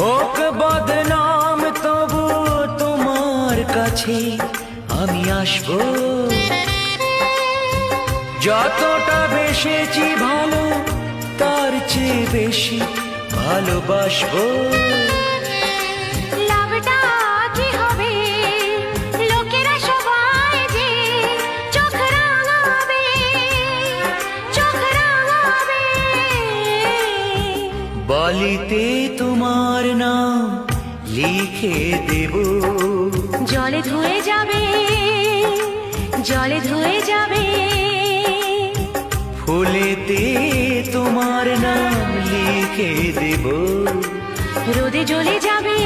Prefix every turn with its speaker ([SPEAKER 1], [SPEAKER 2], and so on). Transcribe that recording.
[SPEAKER 1] হোক বদনাম তবু তোমার কাছে আমি আসবো। যতটা বেসেছি ভালো তার চেয়ে বেশি ভালোবাসবো।
[SPEAKER 2] লাভটা কি হবে লোকেরা সবাই যে চোখ রাঙাবে, চোখ রাঙাবে।
[SPEAKER 1] বালিতে তোমার নাম লিখে দেব,
[SPEAKER 2] জলে ধুয়ে যাবে, জলে ধুয়ে যাবে।
[SPEAKER 1] ফুলেতে তোমার নাম লিখে দেব,
[SPEAKER 2] রোদে জ্বলে যাবে।